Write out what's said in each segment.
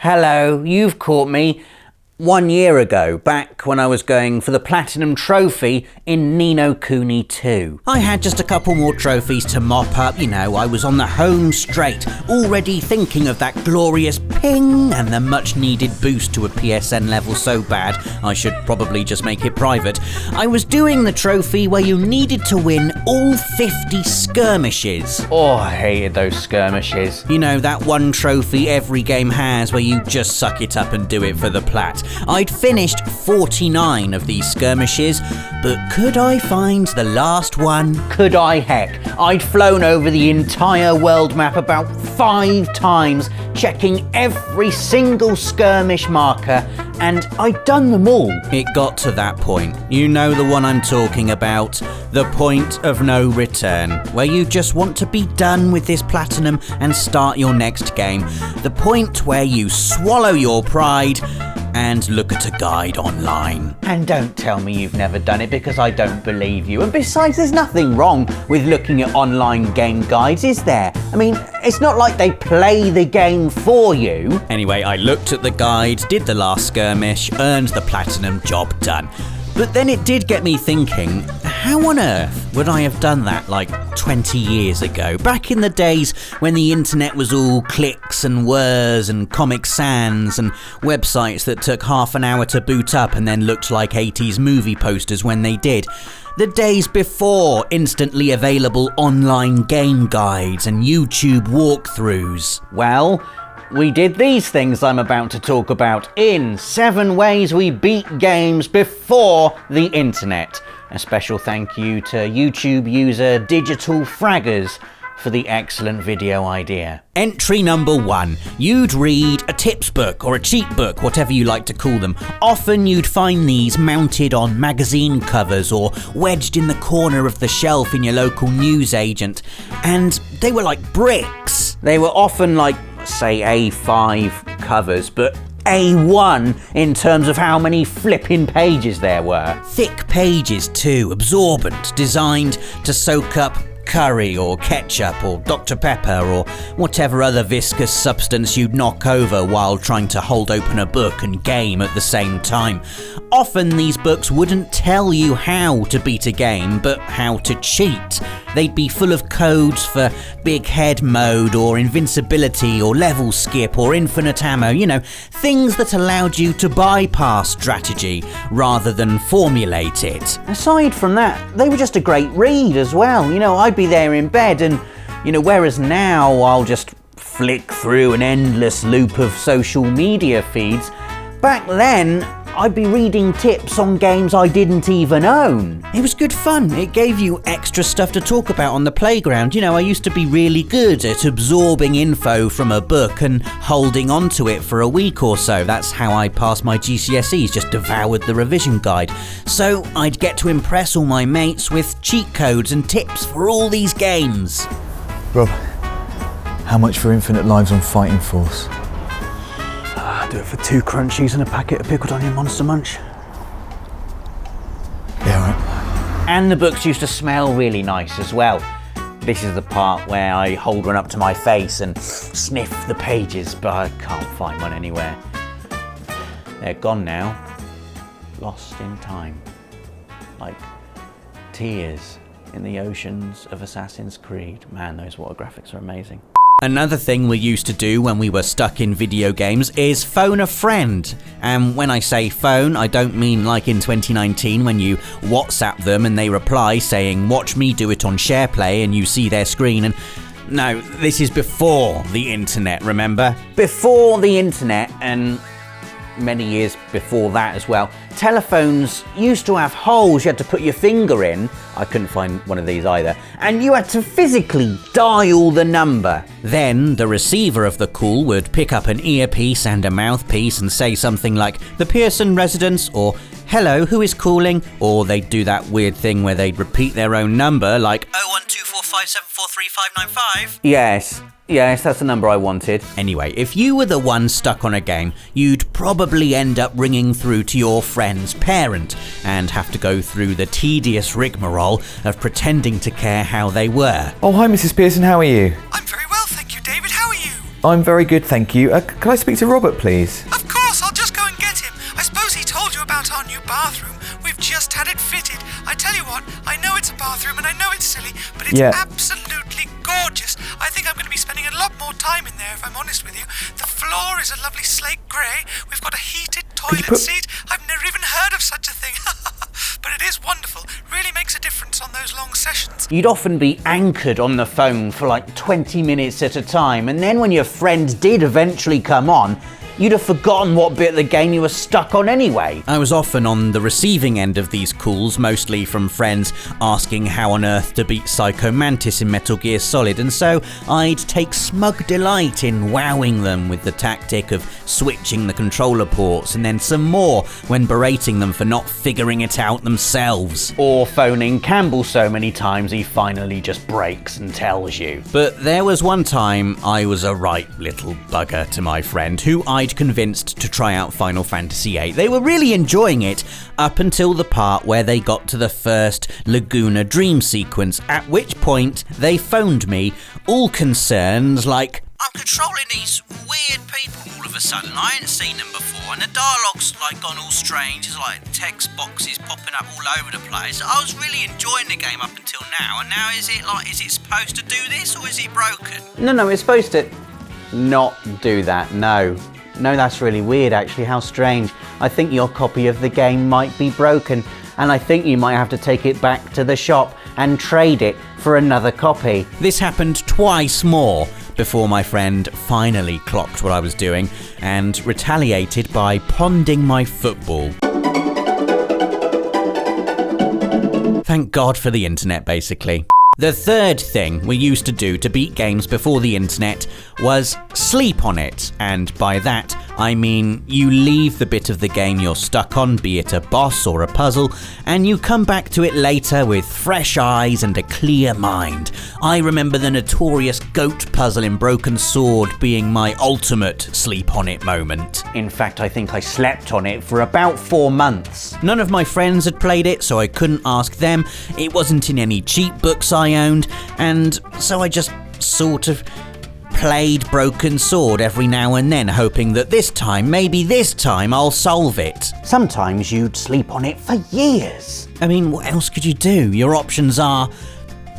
Hello, you've caught me 1 year ago, back when I was going for the Platinum Trophy in Ni no Kuni 2. I had just a couple more trophies to mop up, I was on the home straight, already thinking of that glorious ping and the much needed boost to a PSN level so bad I should probably just make it private. I was doing the trophy where you needed to win all 50 skirmishes. Oh, I hated those skirmishes. That one trophy every game has where you just suck it up and do it for the plat. I'd finished 49 of these skirmishes, but could I find the last one? Could I heck? I'd flown over the entire world map about 5 times, checking every single skirmish marker, and I'd done them all. It got to that point. You know the one I'm talking about. The point of no return, where you just want to be done with this platinum and start your next game. The point where you swallow your pride and look at a guide online. And don't tell me you've never done it, because I don't believe you. And besides, there's nothing wrong with looking at online game guides, is there? I mean, it's not like they play the game for you. Anyway, I looked at the guide, did the last skirmish, earned the platinum, job done. But then it did get me thinking, how on earth would I have done that like 20 years ago? Back in the days when the internet was all clicks and whirs and Comic Sans and websites that took half an hour to boot up and then looked like 80s movie posters when they did. The days before instantly available online game guides and YouTube walkthroughs. Well, we did these things I'm about to talk about in 7 ways we beat games before the internet. A special thank you to YouTube user Digital Fraggers for the excellent video idea. Entry number 1. You'd read a tips book or a cheat book, whatever you like to call them. Often you'd find these mounted on magazine covers or wedged in the corner of the shelf in your local newsagent. And they were like bricks. They were often like, say, A5 covers, but A1 in terms of how many flipping pages there were. Thick pages too, absorbent, designed to soak up curry or ketchup or Dr. Pepper or whatever other viscous substance you'd knock over while trying to hold open a book and game at the same time. Often these books wouldn't tell you how to beat a game, but how to cheat. They'd be full of codes for big head mode or invincibility or level skip or infinite ammo, things that allowed you to bypass strategy rather than formulate it. Aside from that, they were just a great read as well. I'd be there in bed and, whereas now I'll just flick through an endless loop of social media feeds, back then I'd be reading tips on games I didn't even own. It was good fun. It gave you extra stuff to talk about on the playground. I used to be really good at absorbing info from a book and holding on to it for a week or so. That's how I passed my GCSEs, just devoured the revision guide. So I'd get to impress all my mates with cheat codes and tips for all these games. Rob, how much for infinite lives on Fighting Force? Do it for 2 crunchies and a packet of pickled onion Monster Munch. Yeah, right. And the books used to smell really nice as well. This is the part where I hold one up to my face and sniff the pages, but I can't find one anywhere. They're gone now. Lost in time. Like tears in the oceans of Assassin's Creed. Man, those water graphics are amazing. Another thing we used to do when we were stuck in video games is phone a friend. And when I say phone, I don't mean like in 2019 when you WhatsApp them and they reply saying, "Watch me do it on SharePlay," and you see their screen. And no, this is before the internet, remember? Before the internet, and many years before that as well, telephones used to have holes you had to put your finger in. I couldn't find one of these either. And you had to physically dial the number. Then the receiver of the call would pick up an earpiece and a mouthpiece and say something like, "The Pearson residence," or "Hello, who is calling?" Or they'd do that weird thing where they'd repeat their own number, like 01245743595. Yes, that's the number I wanted. Anyway, if you were the one stuck on a game, you'd probably end up ringing through to your friend's parent and have to go through the tedious rigmarole of pretending to care how they were. Oh, hi Mrs. Pearson, how are you? I'm very well, thank you, David. How are you? I'm very good, thank you. Can I speak to Robert, please? Of course, I'll just go and get him. I suppose he told you about our new bathroom. We've just had it fitted. I tell you what, I know it's a bathroom and I know it's silly, but it's absolutely gorgeous. I think I'm going to be spending a lot more time in there, if I'm honest with you. The floor is a lovely slate grey. We've got a heated toilet seat. I've never even heard of such a thing. But it is wonderful. Really makes a difference on those long sessions. You'd often be anchored on the phone for like 20 minutes at a time, and then when your friend did eventually come on, you'd have forgotten what bit of the game you were stuck on anyway. I was often on the receiving end of these calls, mostly from friends asking how on earth to beat Psycho Mantis in Metal Gear Solid, and so I'd take smug delight in wowing them with the tactic of switching the controller ports, and then some more when berating them for not figuring it out themselves. Or phoning Campbell so many times he finally just breaks and tells you. But there was one time I was a right little bugger to my friend, who I'd convinced to try out Final Fantasy VIII. They were really enjoying it up until the part where they got to the first Laguna dream sequence, at which point they phoned me, all concerned, like, I'm controlling these weird people all of a sudden. I ain't seen them before, and the dialogue's like gone all strange. It's like text boxes popping up all over the place. I was really enjoying the game up until now, and now is it supposed to do this, or is it broken? No, it's supposed to not do that, no. No, that's really weird actually, how strange. I think your copy of the game might be broken, and I think you might have to take it back to the shop and trade it for another copy. This happened twice more before my friend finally clocked what I was doing and retaliated by ponding my football. Thank God for the internet, basically. The third thing we used to do to beat games before the internet was sleep on it, and by that I mean you leave the bit of the game you're stuck on, be it a boss or a puzzle, and you come back to it later with fresh eyes and a clear mind. I remember the notorious goat puzzle in Broken Sword being my ultimate sleep on it moment. In fact, I think I slept on it for about 4 months. None of my friends had played it, so I couldn't ask them. It wasn't in any cheat books I owned, and so I just sort of played Broken Sword every now and then, hoping that maybe this time I'll solve it. Sometimes you'd sleep on it for years. I mean, what else could you do? Your options are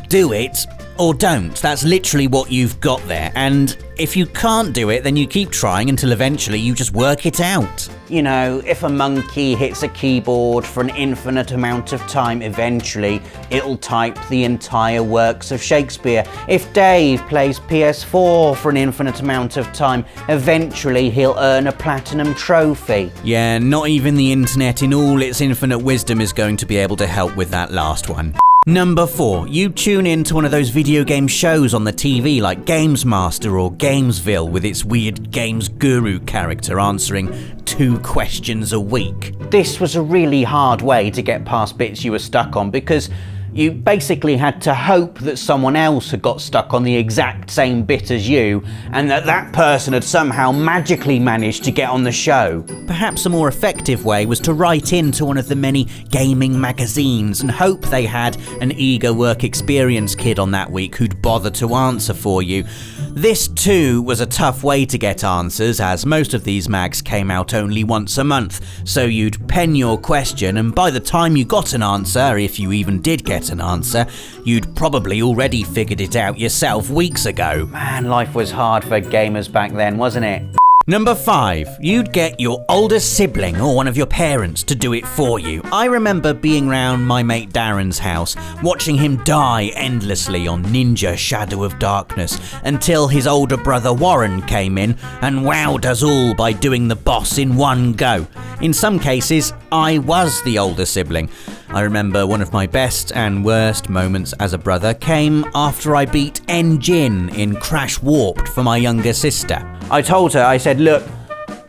do it or don't. That's literally what you've got there, and if you can't do it, then you keep trying until eventually you just work it out. You know, if a monkey hits a keyboard for an infinite amount of time, eventually it'll type the entire works of Shakespeare. If Dave plays PS4 for an infinite amount of time, eventually he'll earn a platinum trophy. Yeah, not even the internet in all its infinite wisdom is going to be able to help with that last one. Number 4, you tune in to one of those video game shows on the TV like Games Master or Gamesville with its weird games guru character answering 2 questions a week. This was a really hard way to get past bits you were stuck on, because you basically had to hope that someone else had got stuck on the exact same bit as you, and that person had somehow magically managed to get on the show. Perhaps a more effective way was to write into one of the many gaming magazines and hope they had an eager work experience kid on that week who'd bother to answer for you. This too was a tough way to get answers, as most of these mags came out only once a month, so you'd pen your question, and by the time you got an answer, if you even did get an answer, you'd probably already figured it out yourself weeks ago. Man, life was hard for gamers back then, wasn't it? Number 5, you'd get your older sibling or one of your parents to do it for you. I remember being round my mate Darren's house, watching him die endlessly on Ninja Shadow of Darkness, until his older brother Warren came in and wowed us all by doing the boss in one go. In some cases, I was the older sibling. I remember one of my best and worst moments as a brother came after I beat N-Jin in Crash Warped for my younger sister. I told her, I said, look,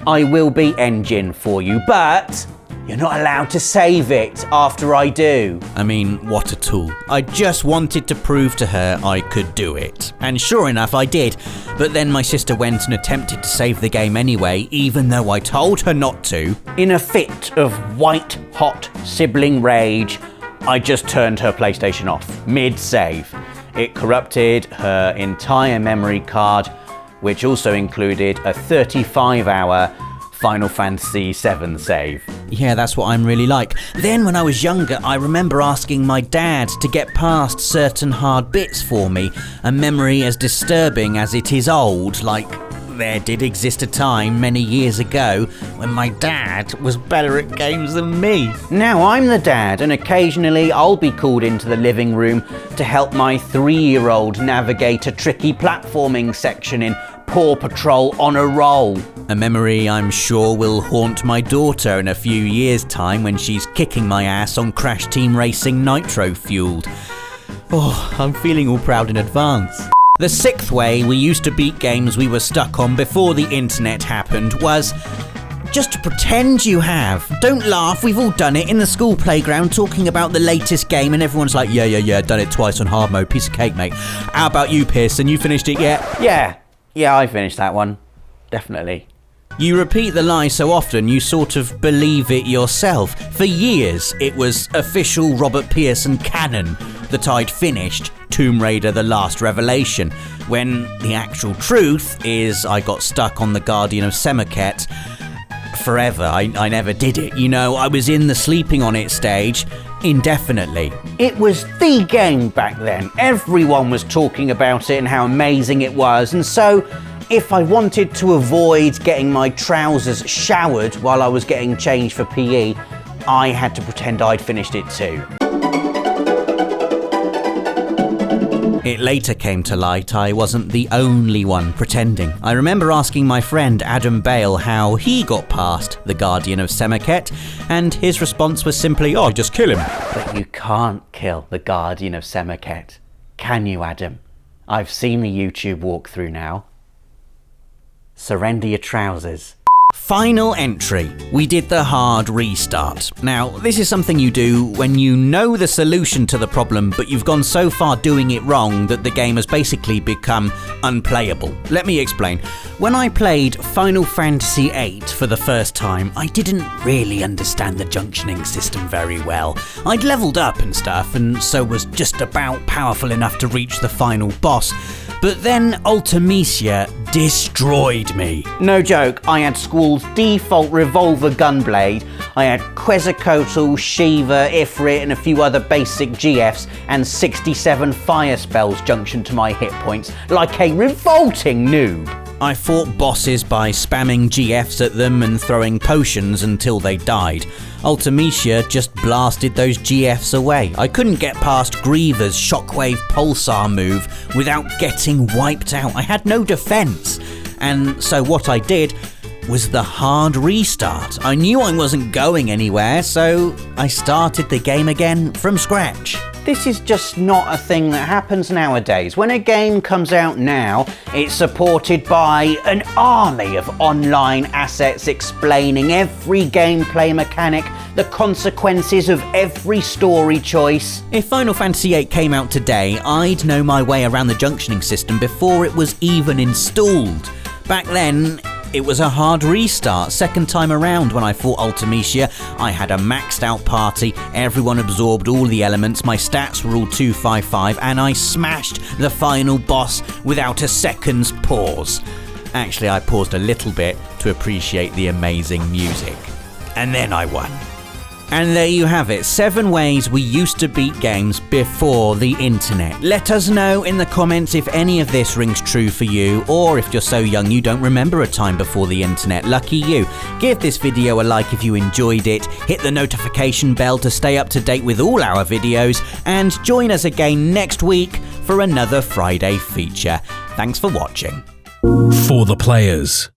I will beat N-Jin for you, but you're not allowed to save it after I do. I mean, what a tool. I just wanted to prove to her I could do it. And sure enough, I did. But then my sister went and attempted to save the game anyway, even though I told her not to. In a fit of white-hot sibling rage, I just turned her PlayStation off, mid-save. It corrupted her entire memory card, which also included a 35-hour Final Fantasy VII save. Yeah, that's what I'm really like. Then when I was younger, I remember asking my dad to get past certain hard bits for me, a memory as disturbing as it is old, like there did exist a time many years ago when my dad was better at games than me. Now I'm the dad, and occasionally I'll be called into the living room to help my 3-year-old navigate a tricky platforming section in Paw Patrol on a Roll. A memory I'm sure will haunt my daughter in a few years' time when she's kicking my ass on Crash Team Racing Nitro Fueled. Oh, I'm feeling all proud in advance. The 6th way we used to beat games we were stuck on before the internet happened was just to pretend you have. Don't laugh, we've all done it in the school playground talking about the latest game and everyone's like, yeah, done it twice on hard mode, piece of cake, mate. How about you, Pearson, you finished it yet? Yeah, I finished that one. Definitely. You repeat the lie so often you sort of believe it yourself. For years, it was official Robert Pearson canon that I'd finished Tomb Raider: The Last Revelation, when the actual truth is I got stuck on the Guardian of Semiket forever. I never did it. You know, I was in the sleeping on it stage indefinitely. It was the game back then. Everyone was talking about it and how amazing it was, and so if I wanted to avoid getting my trousers showered while I was getting changed for PE, I had to pretend I'd finished it too. It later came to light I wasn't the only one pretending. I remember asking my friend Adam Bale how he got past the Guardian of Semiket, and his response was simply, "Oh, just kill him." But you can't kill the Guardian of Semiket, can you, Adam? I've seen the YouTube walkthrough now. Surrender your trousers. Final entry. We did the hard restart. Now, this is something you do when you know the solution to the problem, but you've gone so far doing it wrong that the game has basically become unplayable. Let me explain. When I played Final Fantasy VIII for the first time, I didn't really understand the junctioning system very well. I'd leveled up and stuff, and so was just about powerful enough to reach the final boss. But then Ultimecia destroyed me. No joke, I had Squall's default revolver gunblade, I had Quetzalcoatl, Shiva, Ifrit and a few other basic GFs, and 67 fire spells junctioned to my hit points, like a revolting noob. I fought bosses by spamming GFs at them and throwing potions until they died. Ultimecia just blasted those GFs away. I couldn't get past Griever's Shockwave Pulsar move without getting wiped out. I had no defense. And so what I did was the hard restart. I knew I wasn't going anywhere, so I started the game again from scratch. This is just not a thing that happens nowadays. When a game comes out now, it's supported by an army of online assets explaining every gameplay mechanic, the consequences of every story choice. If Final Fantasy VIII came out today, I'd know my way around the junctioning system before it was even installed. Back then, it was a hard restart. Second time around when I fought Ultimecia, I had a maxed out party, everyone absorbed all the elements, my stats were all 255, and I smashed the final boss without a second's pause. Actually, I paused a little bit to appreciate the amazing music. And then I won. And there you have it, 7 ways we used to beat games before the internet. Let us know in the comments if any of this rings true for you, or if you're so young you don't remember a time before the internet. Lucky you. Give this video a like if you enjoyed it, hit the notification bell to stay up to date with all our videos, and join us again next week for another Friday feature. Thanks for watching. For the players.